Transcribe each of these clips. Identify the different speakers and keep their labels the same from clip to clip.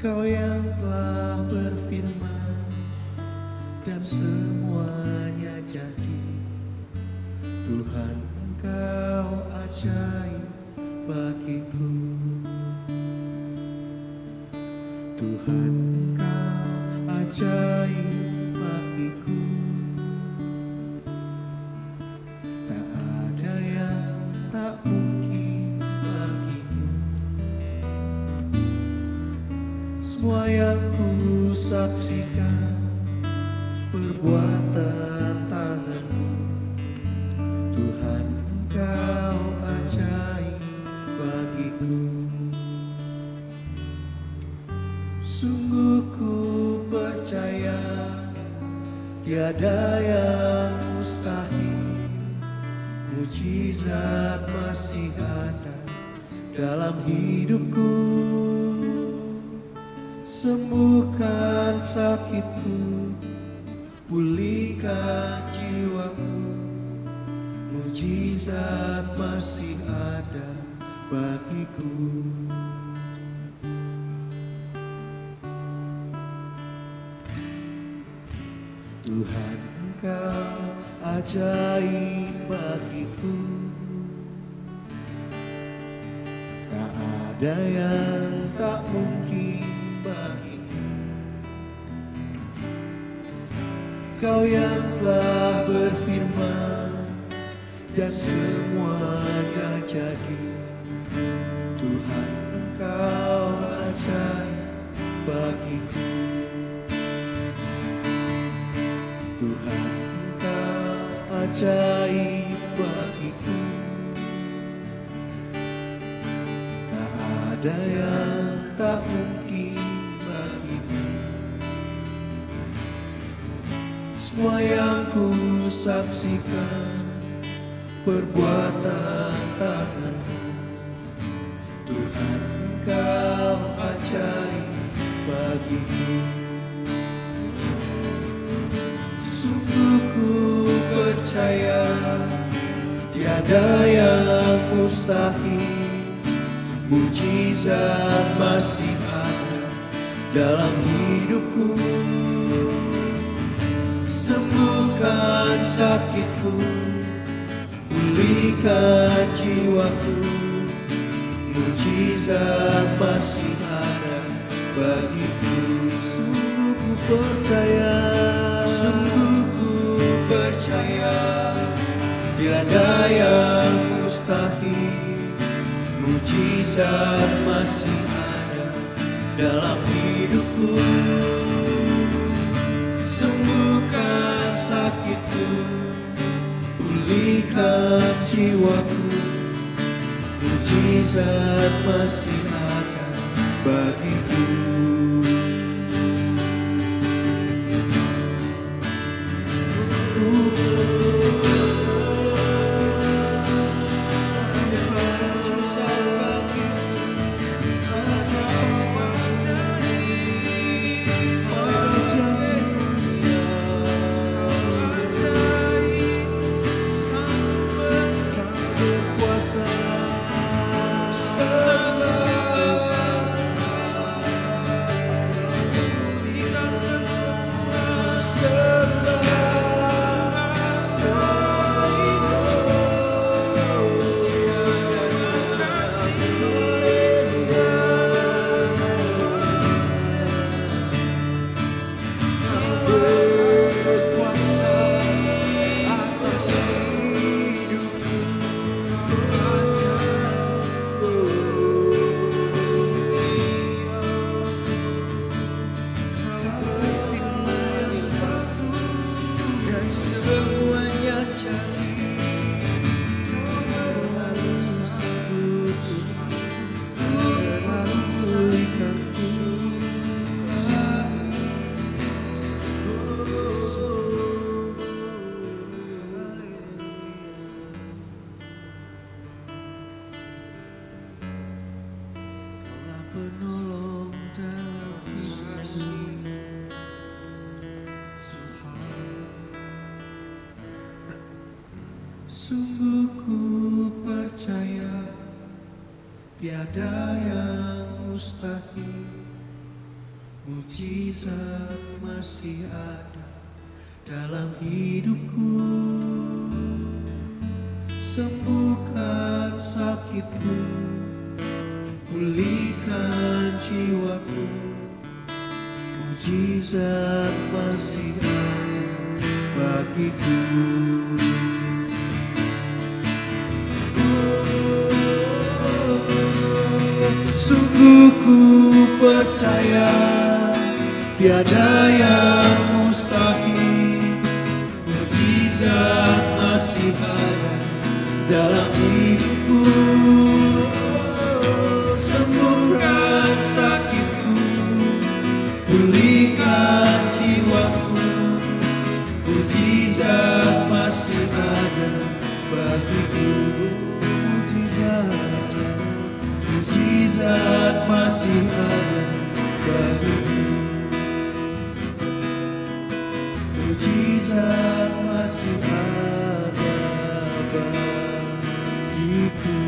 Speaker 1: Kau yang telah berfirman dan semuanya jadi. Tuhan, Engkau ajaib bagiku. Tuhan, Engkau ajaib bagiku. Tak ada yang tak mungkin bagimu. Semua yang ku saksikan perbuatan tanganmu. Tuhan, Engkau ajaib bagiku. Sungguh ku percaya tiada yang mustahil. Mujizat masih ada dalam hidupku. Sembuhkan sakitku, pulihkan jiwaku. Mujizat masih ada bagiku. Tuhan, Engkau ajaib bagiku. Tak ada yang tak mungkin bagimu. Kau yang telah berfirman dan semuanya jadi. Tuhan, Engkau ajaib bagiku. Tuhan, Engkau ajaib bagiku. Tak ada yang tak mungkin bagimu. Semua yang ku saksikan perbuatan tanganmu. Tuhan, Engkau ajaib bagiku. Sungguh ku percaya tiada yang mustahil. Mujizat masih ada dalam hidupku. Sembuhkan sakitku, pulihkan jiwaku. Mujizat masih ada bagiku. Sungguh ku percaya, sungguh ku percaya tiada yang mustahil. Mujizat masih ada dalam hidupku. Sembuhkan sakitku, pulihkan jiwaku. Mujizat masih ada bagiku. Penolong dalam hidupku. Sungguh ku percaya tiada yang mustahil. Mujizat masih ada dalam hidupku. Sembuhkan sakitku, pulihkan jiwaku. Mujizat masih ada bagiku. Sungguh ku percaya tiada yang mustahil. Mujizat masih ada dalam hidupku. Sembuhkan sakitku, pulihkan jiwaku. Mujizat masih ada bagiku. Mujizat masih ada bagiku. Mujizat masih ada bagiku.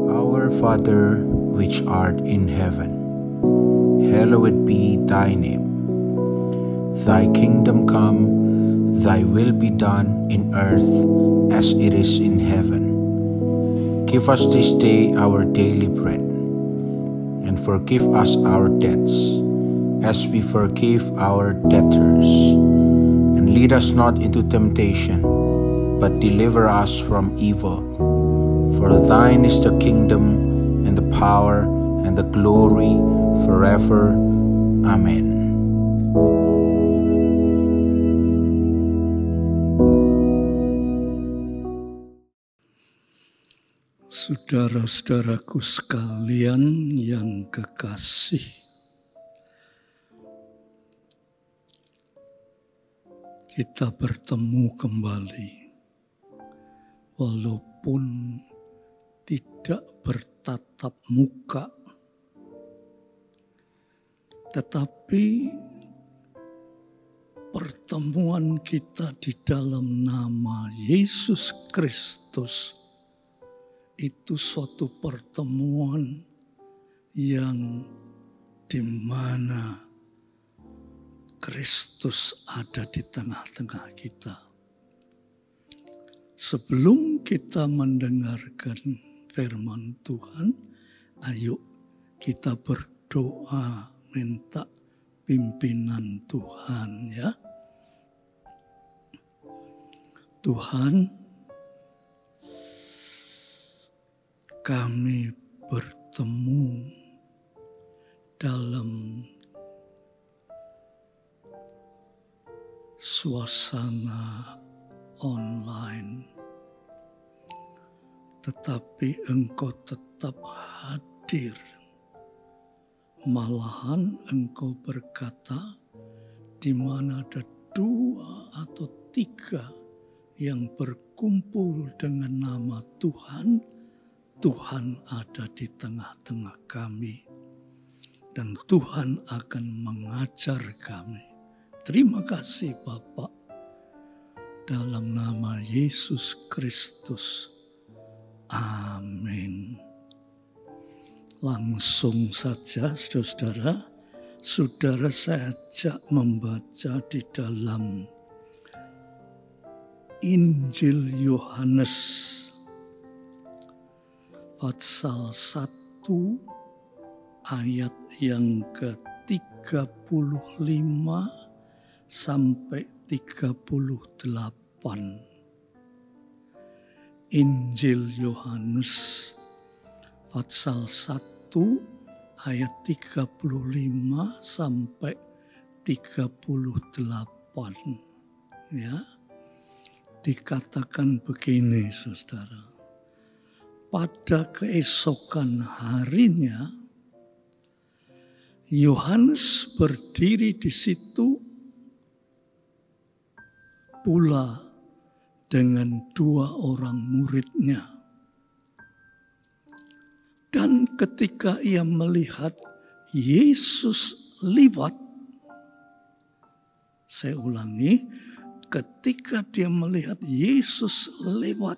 Speaker 2: Our Father, which art in heaven, hallowed be thy name. Thy kingdom come, thy will be done in earth as it is in heaven. Give us this day our daily bread, and forgive us our debts as we forgive our debtors. And lead us not into temptation, but deliver us from evil. For thine is the kingdom, and the power, and the glory, forever. Amen.
Speaker 3: Saudara-saudaraku sekalian yang kekasih, kita bertemu kembali walaupun tidak bertatap muka, tetapi pertemuan kita di dalam nama Yesus Kristus itu suatu pertemuan yang di mana Kristus ada di tengah-tengah kita. Sebelum kita mendengarkan firman Tuhan, ayo kita berdoa minta pimpinan Tuhan ya. Tuhan, kami bertemu dalam suasana online, tetapi Engkau tetap hadir. Malahan Engkau berkata, di mana ada 2 atau 3 yang berkumpul dengan nama Tuhan, Tuhan ada di tengah-tengah kami. Dan Tuhan akan mengajar kami. Terima kasih Bapak. Dalam nama Yesus Kristus. Amin. Langsung saja saudara, saya ajak membaca di dalam Injil Yohanes pasal 1 ayat yang ke-35 sampai 38. Injil Yohanes pasal 1 ayat 35 sampai 38. Ya. Dikatakan begini saudara. Pada keesokan harinya Yohanes berdiri di situ pula dengan 2 orang muridnya. Dan ketika ia melihat Yesus lewat, Saya ulangi, ketika dia melihat Yesus lewat,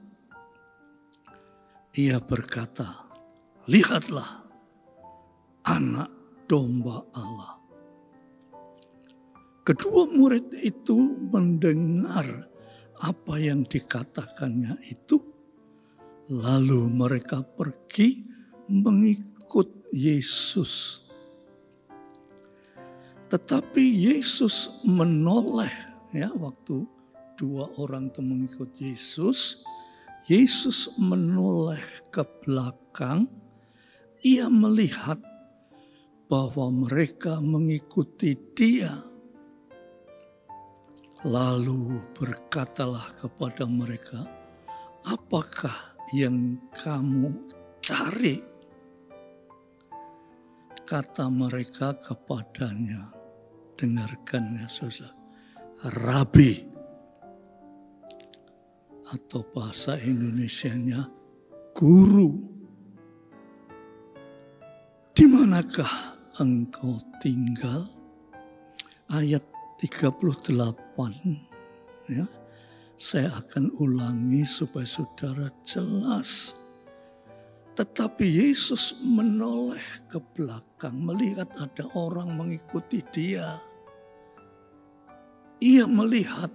Speaker 3: ia berkata, "Lihatlah anak domba Allah." Kedua murid itu mendengar apa yang dikatakannya itu, lalu mereka pergi mengikut Yesus. Tetapi Yesus menoleh, ya, waktu dua orang itu mengikut Yesus, Yesus menoleh ke belakang. Ia melihat bahwa mereka mengikuti dia. Lalu berkatalah kepada mereka, "Apakah yang kamu cari?" Kata mereka kepadanya, dengarkan ya saudara, "Rabi," atau bahasa Indonesianya guru, "di manakah engkau tinggal?" Ayat 38, ya. Saya akan ulangi supaya saudara jelas. Tetapi Yesus menoleh ke belakang, melihat ada orang mengikuti dia. Ia melihat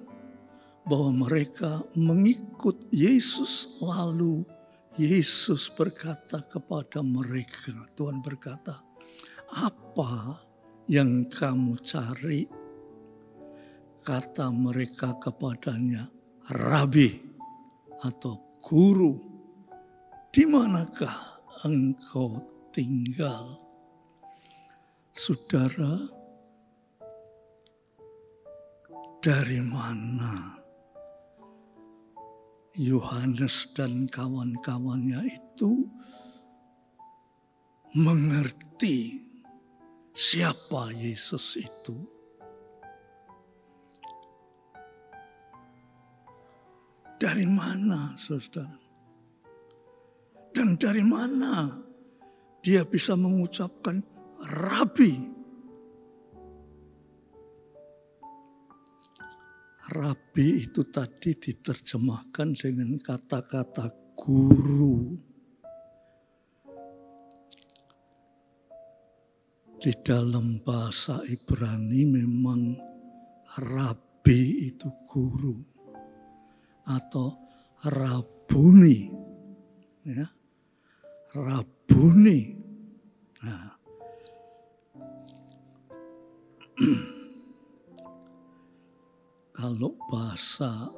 Speaker 3: bahwa mereka mengikut Yesus, lalu Yesus berkata kepada mereka, Tuhan berkata, "Apa yang kamu cari?" Kata mereka kepadanya, "Rabi," atau guru, "di manakah engkau tinggal?" Saudara, dari mana Yohanes dan kawan-kawannya itu mengerti siapa Yesus itu? Dari mana, saudara? Dan dari mana dia bisa mengucapkan Rabi? Rabi itu tadi diterjemahkan dengan kata-kata guru. Di dalam bahasa Ibrani memang Rabi itu guru atau Rabuni, ya, Rabuni. Nah, kalau bahasa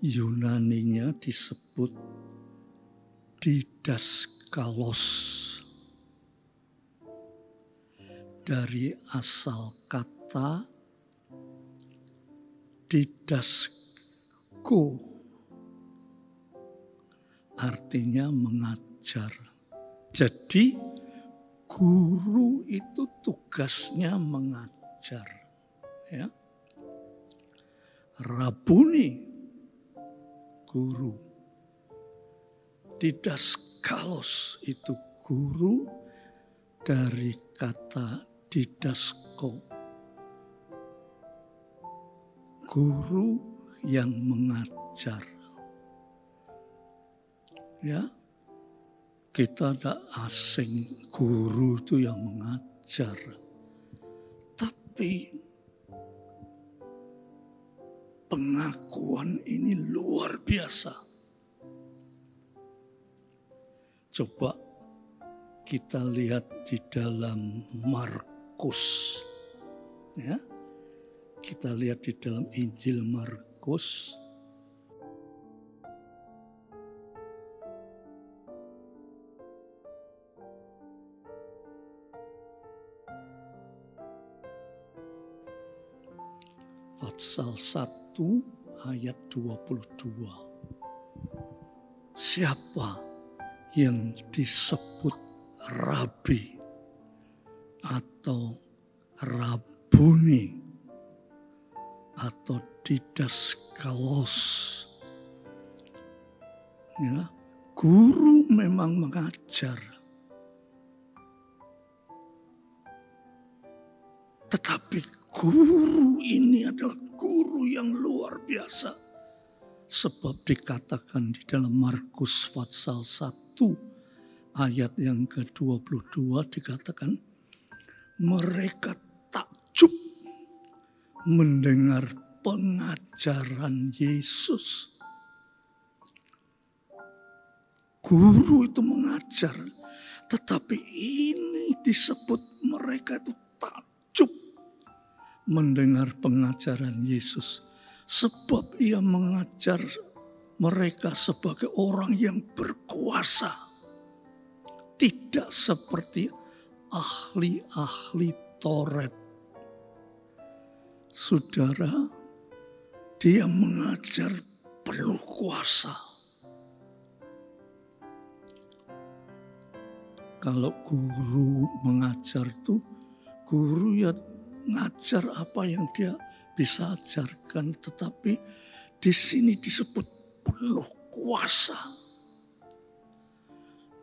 Speaker 3: Yunaninya disebut didaskalos, dari asal kata didasko, artinya mengajar. Jadi guru itu tugasnya mengajar, ya. Rabuni, guru. Didaskalos itu guru, dari kata didasko, guru yang mengajar. Ya, kita tidak asing guru itu yang mengajar. Tapi pengakuan ini luar biasa. Coba kita lihat di dalam Markus, ya. Kita lihat di dalam Injil Markus. Pasal 1 ayat 22. Siapa yang disebut Rabi atau Rabuni atau didaskalos, ya, guru memang mengajar. Tetapi guru ini adalah guru yang luar biasa. Sebab dikatakan di dalam Markus pasal 1 ayat yang ke-22 dikatakan mereka takjub mendengar pengajaran Yesus. Guru itu mengajar, tetapi ini disebut mereka itu takjub mendengar pengajaran Yesus. Sebab ia mengajar mereka sebagai orang yang berkuasa. Tidak seperti ahli-ahli Taurat. Saudara, dia mengajar penuh kuasa. Kalau guru mengajar itu, guru ya ngajar apa yang dia bisa ajarkan, tetapi di sini disebut penuh kuasa.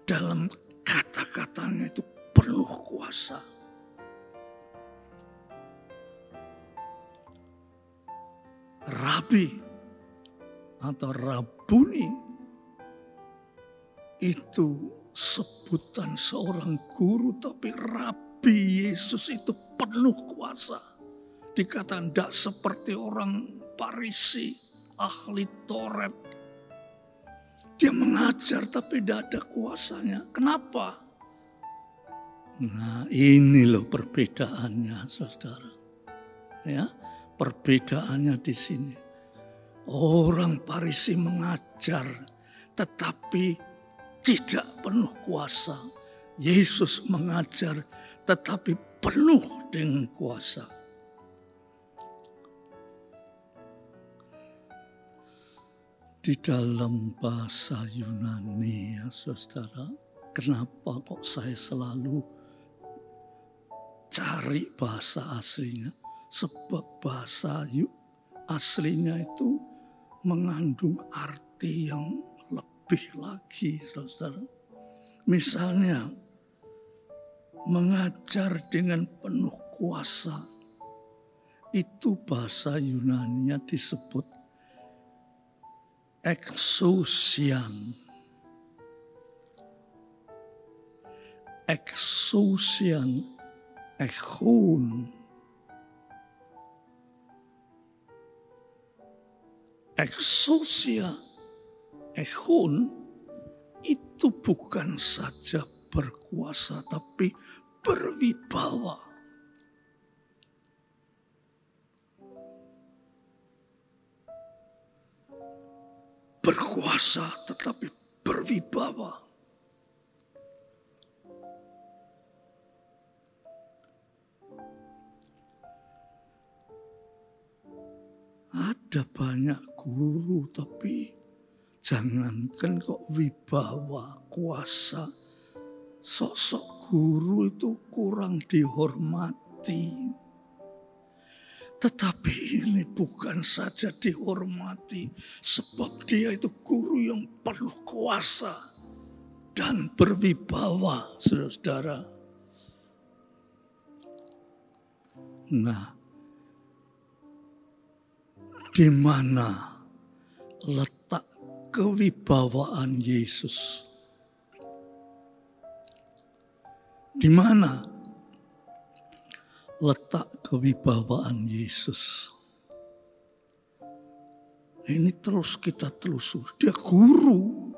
Speaker 3: Dalam kata-katanya itu penuh kuasa. Rabi atau Rabuni itu sebutan seorang guru, tapi Rabi Yesus itu penuh kuasa. Dikatakan tidak seperti orang Farisi, ahli Taurat. Dia mengajar tapi tidak ada kuasanya. Kenapa? Nah, ini loh perbedaannya, saudara. Ya, perbedaannya di sini. Orang Farisi mengajar tetapi tidak penuh kuasa. Yesus mengajar tetapi penuh dengan kuasa. Di dalam bahasa Yunani, ya saudara, kenapa kok saya selalu cari bahasa aslinya? Sebab bahasa aslinya itu mengandung arti yang lebih lagi, saudara. Misalnya, mengajar dengan penuh kuasa, itu bahasa Yunaninya disebut exousian. Exousian, echon. Exousia, echon itu bukan saja berkuasa tapi berwibawa. Berkuasa tetapi berwibawa. Ada banyak guru tapi jangankan kok wibawa, kuasa. Sosok guru itu kurang dihormati. Tetapi ini bukan saja dihormati, sebab dia itu guru yang penuh kuasa dan berwibawa, saudara. Nah, di mana letak kewibawaan Yesus? Di mana letak kewibawaan Yesus? Ini terus kita telusuri. Dia guru,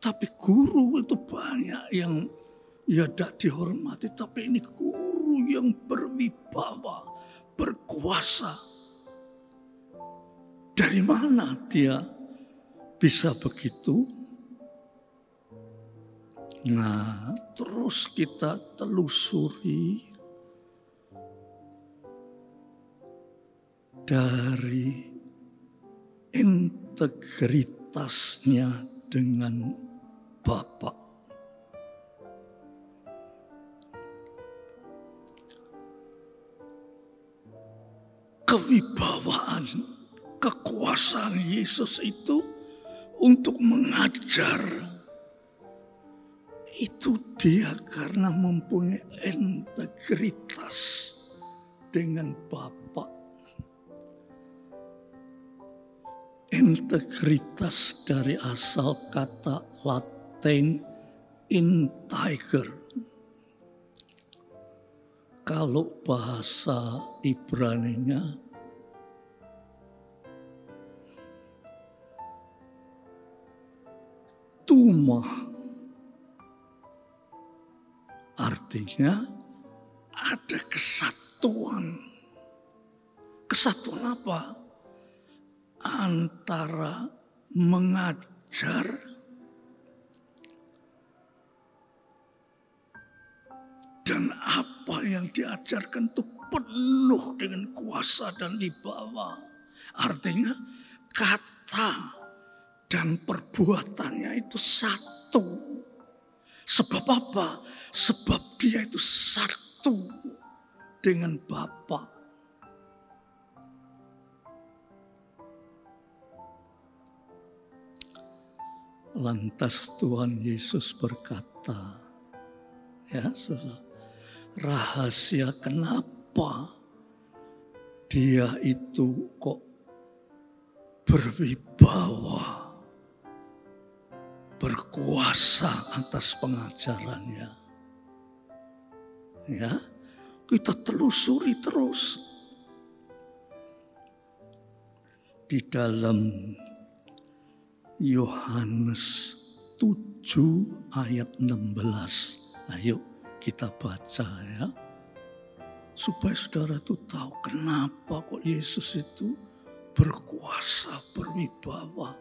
Speaker 3: tapi guru itu banyak yang ya tidak dihormati, tapi ini guru yang berwibawa, berkuasa. Dari mana dia bisa begitu? Nah, terus kita telusuri dari integritasnya dengan Bapa. Kewibawaan, kekuasaan Yesus itu untuk mengajar. Itu dia karena mempunyai integritas dengan Bapa. Integritas dari asal kata Latin integer. Kalau bahasa Ibraninya tuma, artinya ada kesatuan. Kesatuan apa? Antara mengajar dan apa yang diajarkan itu penuh dengan kuasa dan wibawa. Artinya kata dan perbuatannya itu satu. Sebab apa? Sebab dia itu satu dengan Bapa. Lantas Tuhan Yesus berkata, ya saudara, rahasia kenapa dia itu kok berwibawa, berkuasa atas pengajarannya. Ya, kita telusuri terus di dalam Yohanes 7 ayat 16. Ayo kita baca ya. Supaya saudara itu tahu kenapa kok Yesus itu berkuasa, berwibawa.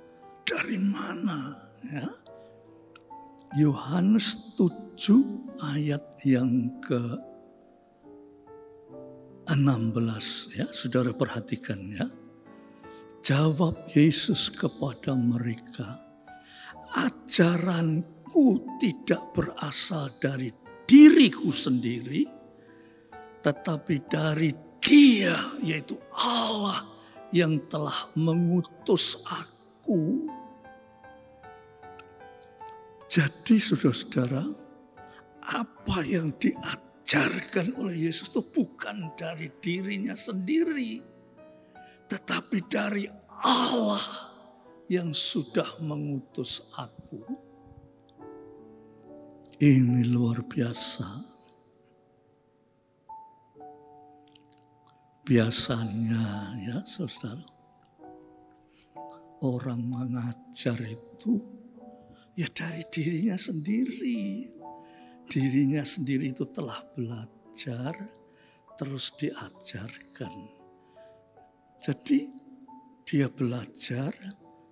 Speaker 3: Dari mana ya? Yohanes 7 ayat yang ke-16 ya. Saudara perhatikan ya. Jawab Yesus kepada mereka, ajaranku tidak berasal dari diriku sendiri, tetapi dari Dia, yaitu Allah yang telah mengutus aku. Jadi saudara-saudara, apa yang diajarkan oleh Yesus itu bukan dari dirinya sendiri, tetapi dari Allah yang sudah mengutus aku. Ini luar biasa. Biasanya ya saudara, orang mengajar itu ya dari dirinya sendiri. Dirinya sendiri itu telah belajar, terus diajarkan. Jadi dia belajar,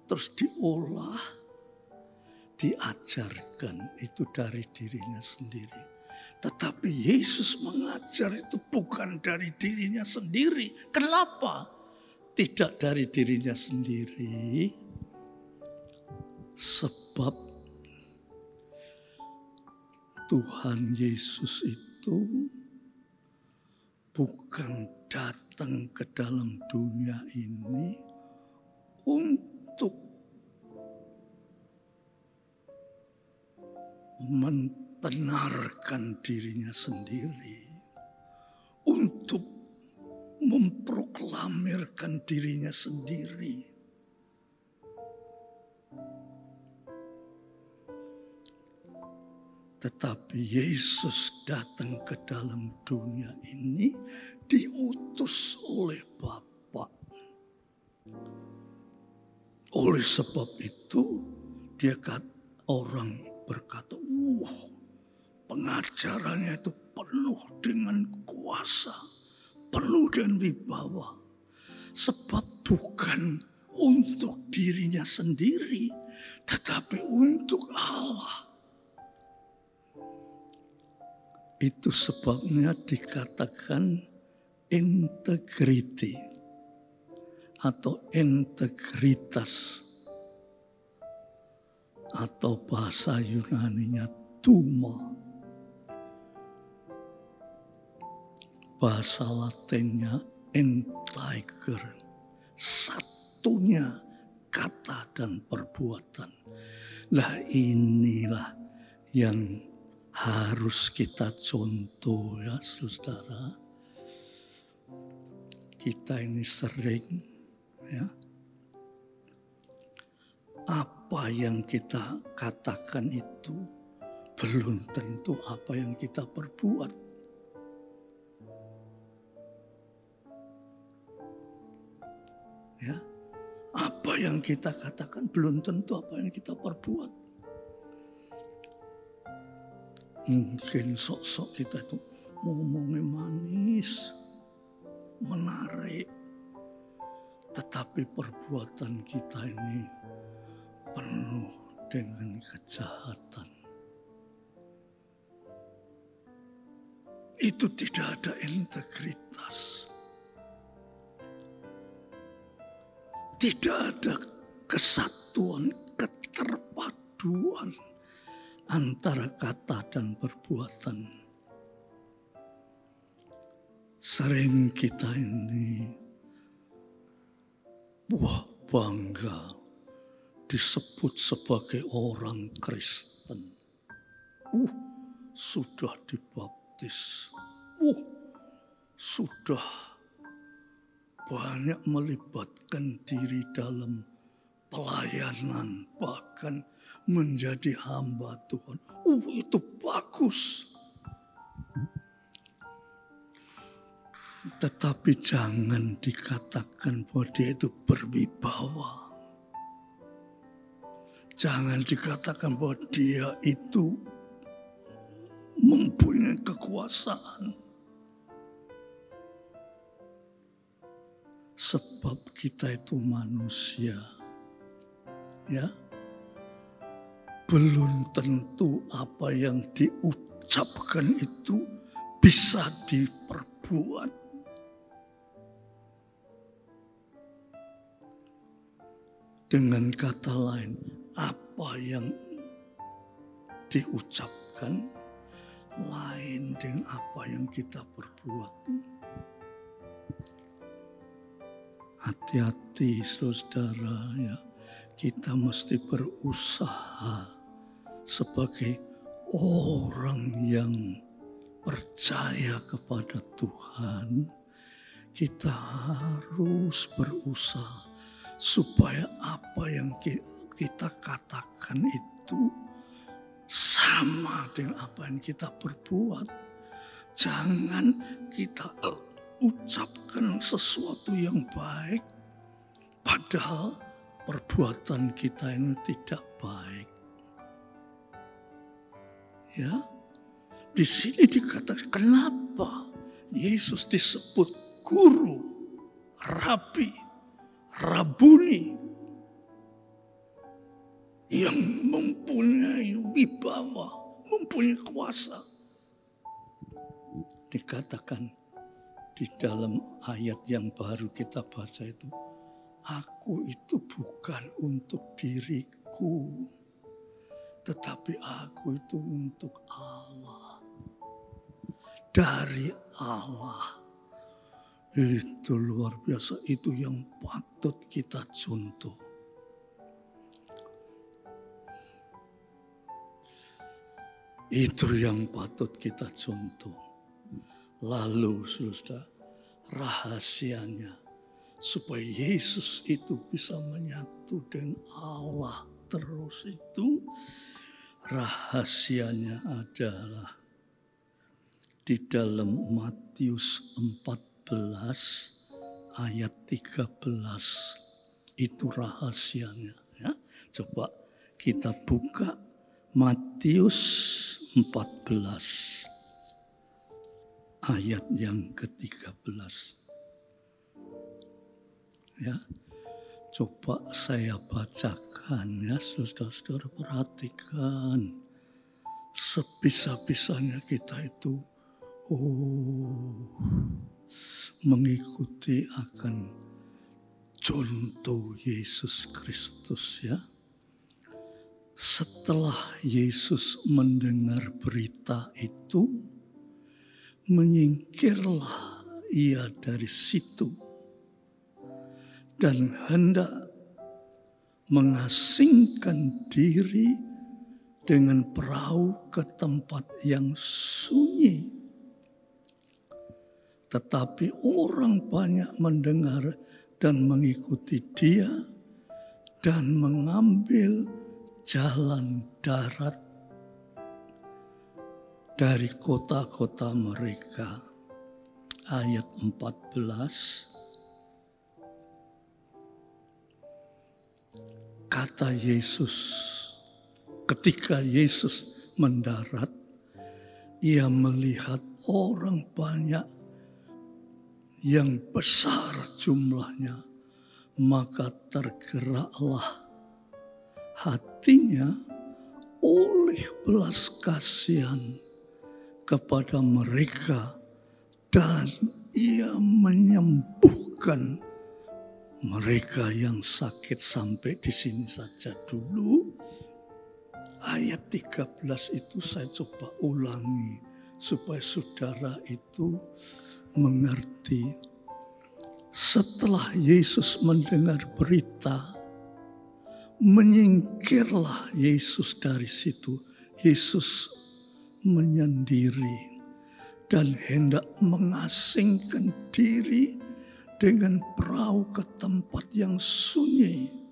Speaker 3: terus diolah, diajarkan. Itu dari dirinya sendiri. Tetapi Yesus mengajar itu bukan dari dirinya sendiri. Kenapa? Tidak dari dirinya sendiri. Sebab Tuhan Yesus itu bukan datang ke dalam dunia ini untuk membenarkan dirinya sendiri, untuk memproklamirkan dirinya sendiri. Tetapi Yesus datang ke dalam dunia ini diutus oleh Bapa. Oleh sebab itu orang berkata, wah, pengajarannya itu penuh dengan kuasa, penuh dengan wibawa. Sebab bukan untuk dirinya sendiri, tetapi untuk Allah. Itu sebabnya dikatakan integrity atau integritas, atau bahasa Yunaninya tuma. Bahasa Latinnya integer, satunya kata dan perbuatan. Lah inilah yang harus kita contoh ya saudara. kita ini sering ya, apa yang kita katakan itu belum tentu apa yang kita perbuat. Ya, apa yang kita katakan belum tentu apa yang kita perbuat. Mungkin sok-sok kita itu ngomongnya manis, menarik, tetapi perbuatan kita ini penuh dengan kejahatan. Itu tidak ada integritas. Tidak ada kesatuan, keterpaduan antara kata dan perbuatan. Sering kita ini bangga disebut sebagai orang Kristen. Sudah dibaptis. Sudah banyak melibatkan diri dalam pelayanan, bahkan menjadi hamba Tuhan. Itu bagus. Tetapi jangan dikatakan bahwa dia itu berwibawa. Jangan dikatakan bahwa dia itu mempunyai kekuasaan. Sebab kita itu manusia. Ya. Belum tentu apa yang diucapkan itu bisa diperbuat. Dengan kata lain, apa yang diucapkan lain dengan apa yang kita perbuat. Hati-hati saudara ya, kita mesti berusaha sebagai orang yang percaya kepada Tuhan. Kita harus berusaha supaya apa yang kita katakan itu sama dengan apa yang kita perbuat. Jangan kita ucapkan sesuatu yang baik, padahal perbuatan kita ini tidak baik. Ya, di sini dikatakan kenapa Yesus disebut guru, rabi, rabuni, yang mempunyai wibawa, mempunyai kuasa. Dikatakan di dalam ayat yang baru kita baca itu, aku itu bukan untuk diriku, tetapi aku itu untuk Allah. Dari Allah. Itu luar biasa, itu yang patut kita contoh. Itu yang patut kita contoh. Lalu saudara, rahasianya supaya Yesus itu bisa menyatu dengan Allah terus itu, rahasianya adalah di dalam Matius 14 ayat 13. Itu rahasianya ya. Coba kita buka Matius 14 ayat yang ke-13. Ya. Coba saya bacakan ya, saudara-saudara, perhatikan. Sebisa-bisanya kita itu mengikuti akan contoh Yesus Kristus ya. Setelah Yesus mendengar berita itu, menyingkirlah ia dari situ dan hendak mengasingkan diri dengan perahu ke tempat yang sunyi. Tetapi orang banyak mendengar dan mengikuti dia dan mengambil jalan darat dari kota-kota mereka. Ayat 14. Kata Yesus, ketika Yesus mendarat, ia melihat orang banyak yang besar jumlahnya, maka tergeraklah hatinya oleh belas kasihan kepada mereka, dan ia menyembuhkan mereka yang sakit. Sampai di sini saja dulu. Ayat 13 itu saya coba ulangi supaya saudara itu mengerti. Setelah Yesus mendengar berita, menyingkirlah Yesus dari situ. Yesus menyendiri dan hendak mengasingkan diri dengan perahu ke tempat yang sunyi.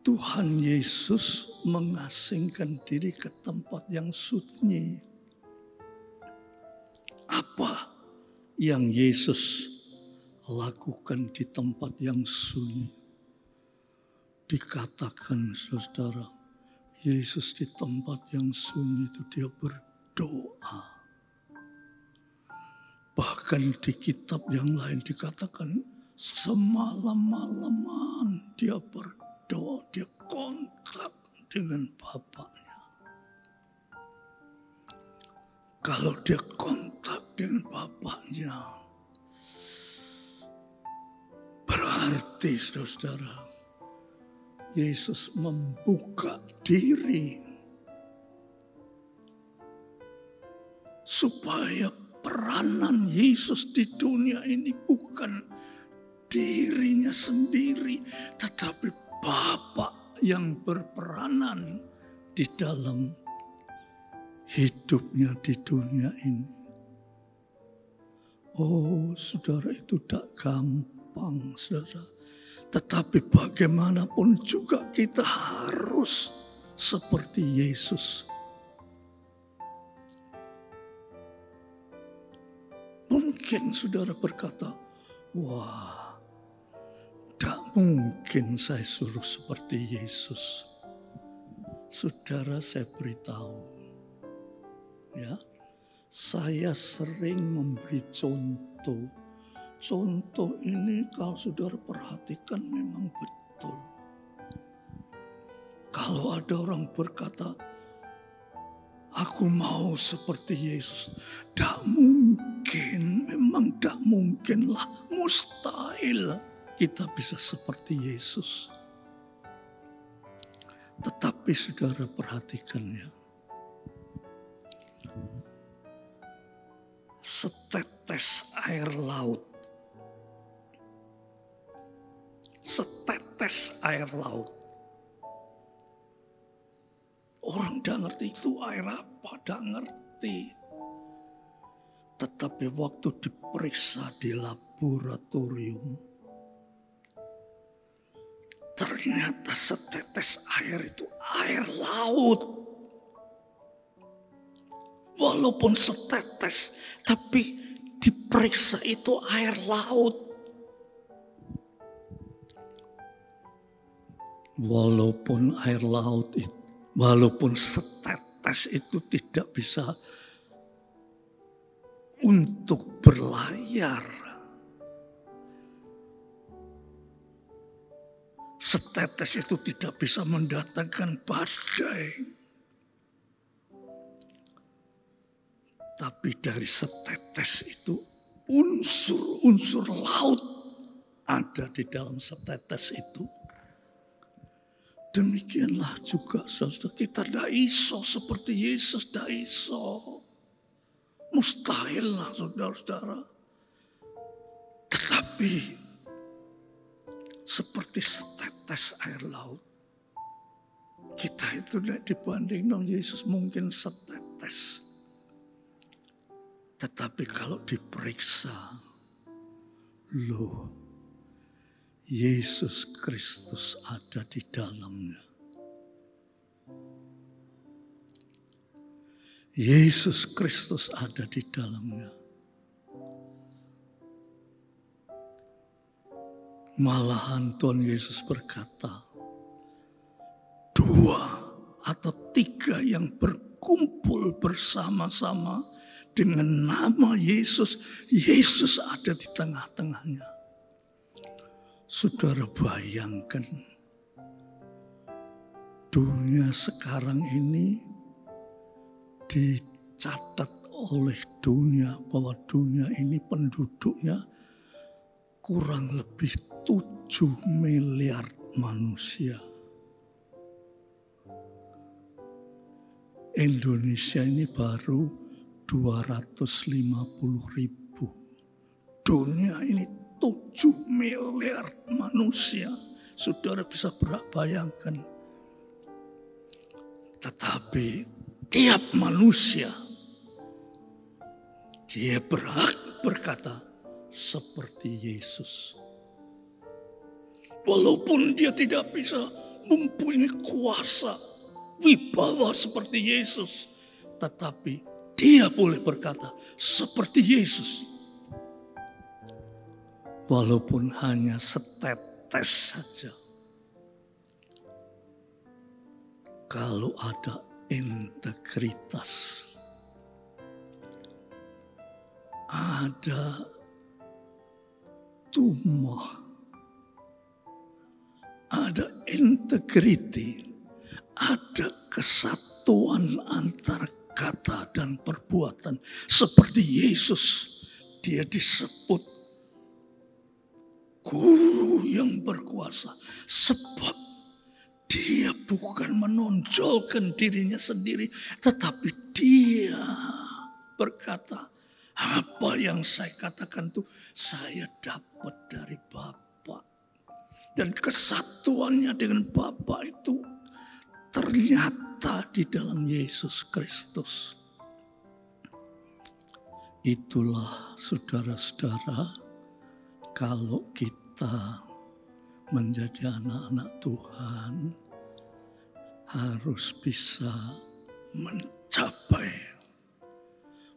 Speaker 3: Tuhan Yesus mengasingkan diri ke tempat yang sunyi. Apa yang Yesus lakukan di tempat yang sunyi? Dikatakan saudara, Yesus di tempat yang sunyi itu dia berdoa. Bahkan di kitab yang lain dikatakan semalam-malaman dia berdoa, dia kontak dengan Bapaknya. Kalau dia kontak dengan Bapaknya, berarti saudara, Yesus membuka diri supaya peranan Yesus di dunia ini bukan dirinya sendiri, tetapi Bapa yang berperanan di dalam hidupnya di dunia ini. Oh, saudara, itu tak gampang, saudara. Tetapi bagaimanapun juga kita harus seperti Yesus. Mungkin saudara berkata, wah, tak mungkin saya suruh seperti Yesus. Saudara, saya beritahu, ya, saya sering memberi contoh. Contoh ini kalau saudara perhatikan memang betul. Kalau ada orang berkata, aku mau seperti Yesus. Tak mungkin, memang tak mungkin lah. Mustahil kita bisa seperti Yesus. Tetapi saudara perhatikan ya. Setetes air laut. Setetes air laut. Orang tidak ngerti itu air apa, tidak ngerti. Tetapi waktu diperiksa di laboratorium, ternyata setetes air itu air laut. Walaupun setetes, tapi diperiksa itu air laut. Walaupun air laut itu, walaupun setetes itu tidak bisa untuk berlayar. Setetes itu tidak bisa mendatangkan badai. Tapi dari setetes itu unsur-unsur laut ada di dalam setetes itu. Demikianlah juga saudara, kita tidak iso seperti Yesus, tidak iso. Mustahil lah saudara-saudara. Tetapi seperti setetes air laut. Kita itu tidak dibanding dengan Yesus mungkin setetes. Tetapi kalau diperiksa, loh, Yesus Kristus ada di dalamnya. Yesus Kristus ada di dalamnya. Malahan Tuhan Yesus berkata, 2 atau 3 yang berkumpul bersama-sama dengan nama Yesus, Yesus ada di tengah-tengahnya. Saudara bayangkan, dunia sekarang ini dicatat oleh dunia bahwa dunia ini penduduknya kurang lebih 7 miliar manusia. Indonesia ini baru 250.000. Dunia ini 7 miliar manusia. Saudara bisa bayangkan. Tetapi tiap manusia, dia berhak berkata seperti Yesus. Walaupun dia tidak bisa mempunyai kuasa, wibawa seperti Yesus, tetapi dia boleh berkata seperti Yesus. Walaupun hanya setetes saja. Kalau ada integritas, ada tumah, ada integriti, ada kesatuan antara kata dan perbuatan. Seperti Yesus, dia disebut guru yang berkuasa. Sebab dia bukan menonjolkan dirinya sendiri, tetapi dia berkata, apa yang saya katakan itu saya dapat dari Bapa. Dan kesatuannya dengan Bapa itu ternyata di dalam Yesus Kristus. Itulah saudara-saudara, kalau kita menjadi anak-anak Tuhan harus bisa mencapai,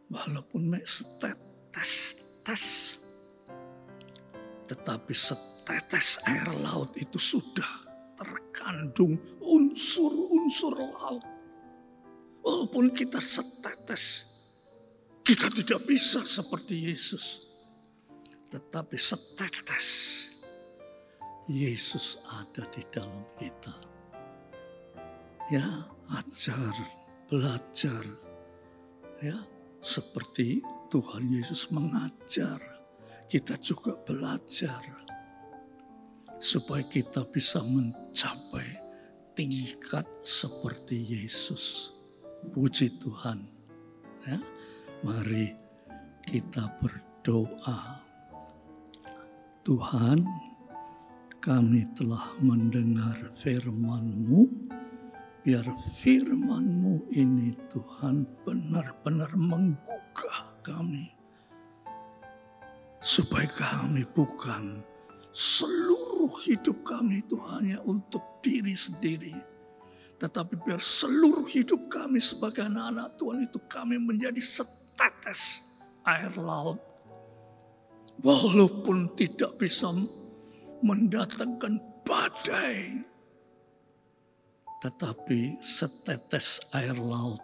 Speaker 3: walaupun setetes, tetapi setetes air laut itu sudah terkandung unsur-unsur laut. Walaupun kita setetes, kita tidak bisa seperti Yesus. Tetapi setetes, Yesus ada di dalam kita. Ya, ajar, belajar. Ya, seperti Tuhan Yesus mengajar, kita juga belajar. Supaya kita bisa mencapai tingkat seperti Yesus. Puji Tuhan. Ya, mari kita berdoa. Tuhan, kami telah mendengar firman-Mu. Biar firman-Mu ini Tuhan benar-benar menggugah kami. Supaya kami bukan seluruh hidup kami itu hanya untuk diri sendiri. Tetapi biar seluruh hidup kami sebagai anak-anak Tuhan itu kami menjadi setetes air laut. Walaupun tidak bisa mendatangkan badai, tetapi setetes air laut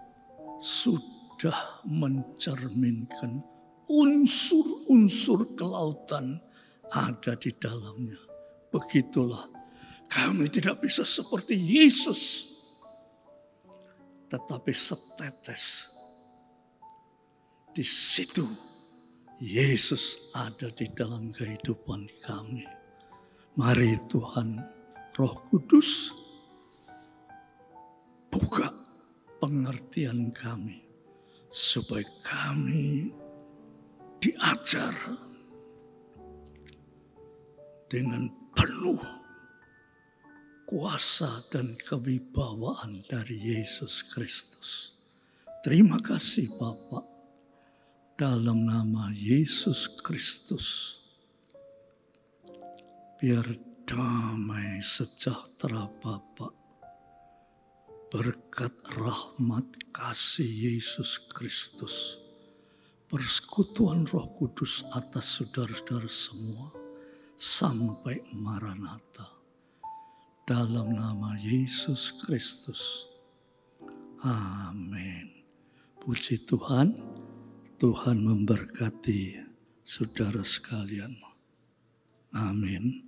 Speaker 3: sudah mencerminkan unsur-unsur kelautan ada di dalamnya. Begitulah kami tidak bisa seperti Yesus, tetapi setetes. Di situ Yesus ada di dalam kehidupan kami. Mari Tuhan Roh Kudus buka pengertian kami supaya kami diajar dengan penuh kuasa dan kewibawaan dari Yesus Kristus. Terima kasih Bapak. dalam nama Yesus Kristus. Biar damai sejahtera Bapa, berkat rahmat kasih Yesus Kristus, persekutuan Roh Kudus atas saudara-saudara semua sampai Maranatha. Dalam nama Yesus Kristus. Amin. Puji Tuhan, Tuhan memberkati saudara sekalian. Amin.